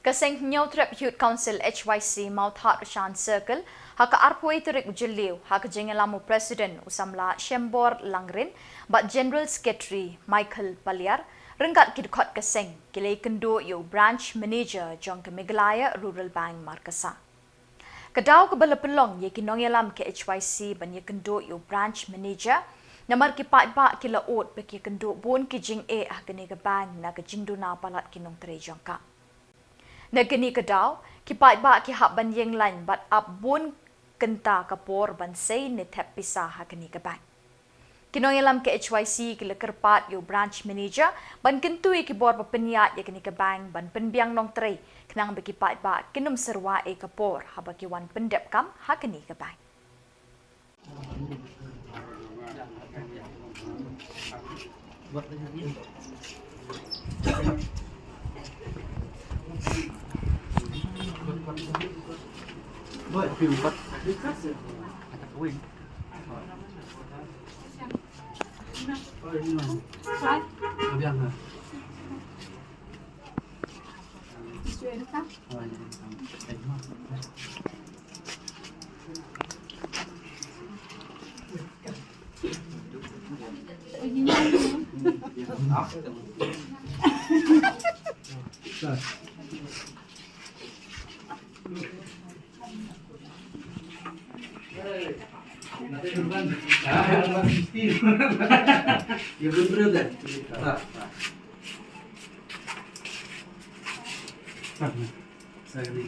Kaseng Nyotrap Youth Council HYC Mount Heart Rashan Circle haka arpoi terik ujeliu haka jengelamu Presiden Usamla Shembor Langrin bat General Secretary Michael Paliar rengkat kidkot kaseng kilai kendo yo branch manager jong ke Meghalaya Rural Bank Markasa. Kedau kebala pelong ye kinong yalam ke HYC ban ye kendo yo branch manager namar ki pa kila ot be ki kendo bon ki jing e haka ne bank na ka jingduna palat kinong tere jongka. Nagani kedau ki pa ki hab ban yeng lain bat ab bon kenta kapor ban say ne tep pisah hakani ka bank. Kinong yalam ke HYC ki lekerpat yo branch manager ban kentui ki bor papeniat ya kani ka bank ban penbiang nong tre kenang be ki pa kinum serwa e kapor haba ki wan pendep kam hakani ka bank. Boleh film buat ada kawin. Oh ini mana? Sai. Biar nggak? Sudah tak? Oh ini. Ya bener dah. Saya ni.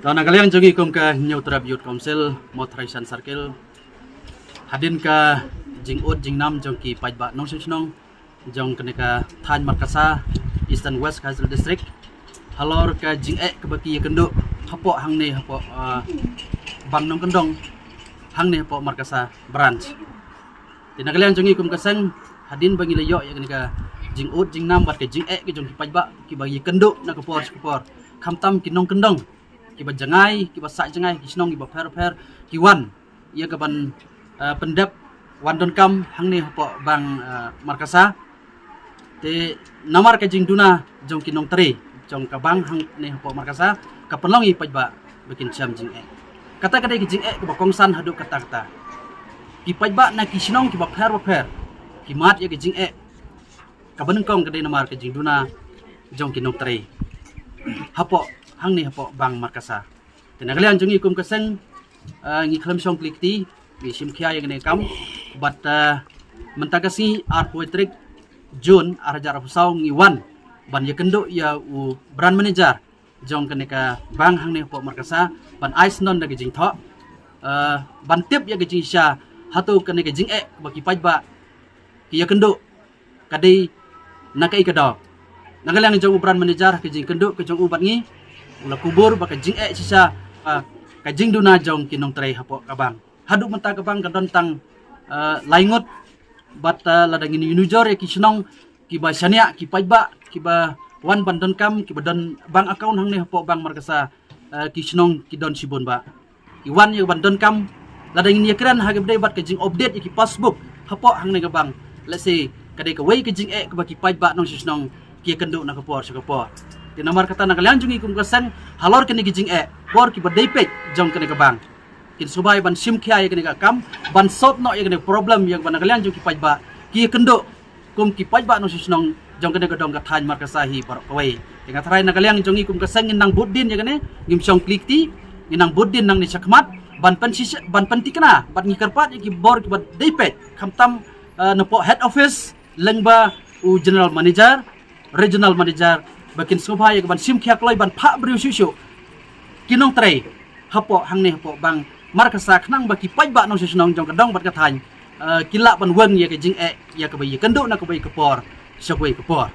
Dan kalian jongi kum ke Nyotrap Youth Council Mount Rashan Circle hadin ka jing ut jing nam jong ki pajba nong sinong jong keneka Than Markasa Eastern West Kazal District halor ka jing ke baki kendo hapo hang ne hapo bang nong kendong hang ne hapo Markasa branch tina kalian jongi kum kaseng hadin bangi leyo ya keneka jing ut jing nam bat ke jing ke jong ki pajba ki bagi kendo na kapor kamtam ki nong kendong ki ba jangai ki ba sa jangai ki sinong ki ba per ki wan ia ka ban pendap wandon kam hang ni hapo bang Markasa te namar ka jing duna jong kinong tre jong ka bang hang ni hapo Markasa ka pelong i pajba bikin cham jing kata ki jing ke ba kongsan hadu kata ki pajba na ki sinong ki ba per ki mat ya ki jing ka benengkong ka namar ka jing duna jong kinong tre hapo hang ni hapo bang Markasa te nagalian jong ikum kaseng ngi klam song klikti sim kia yang ne kam but mentagasi art poetrik June arajar pusau ngiwan ban ye kendo ya u brand manager jong keneka bang hang ne po Markasa ban ice non da jing tho ban tip ya jing sha hatu keneka jing baki pajba ki ya kendo kadai nakai kado nagalang jong brand manager ke jing kendo ke jong u ban ngi ula kubur baka jing sisa ka jing duna jong kinong tray hapo kabang hadu menta kabang kadon tang laingot bat ladang ini unujor ya kisnong ki ba syania ki pajba ki ba wan bandon kam ki badon bang account hang ne hapo bang Markasa kisnong ki don sibon ba iwan ya bandon kam ladang ini kran hage bdai bat ka jing update ki passbook hapo hang ne kabang let's say kadai ka way ka jing ka ba ki pajba nong kisnong ki kendo na kapor sa kapor ti namar kata na kalian jungi kum kasan halor kini ki jing bor ki badai pek jong kene kabang kin subay ban sim kia ya kene kam ban sot no ya kene problem yang ban kalian jong ki pajba ki kendo kum ki pajba no sinong jong kene gadong ka Than Markasa hi par kawai tinga try na kalian jongi kum kaseng nang buddin ya kene ngim song klikti nang buddin nang ni sakmat ban pentikna ban ngikarpat ki bor ki bad depet kamtam no po head office lengba u general manager regional manager bakin subay ya ban sim kia kloi ban pha briu susu kinong tray hapo hang ne hapo bang Markasa kenang baki pajba nong sinong jong kadong bat katany kila ban weng ya ke jing ya ke bayi kendo na ke bayi kapor sa kapor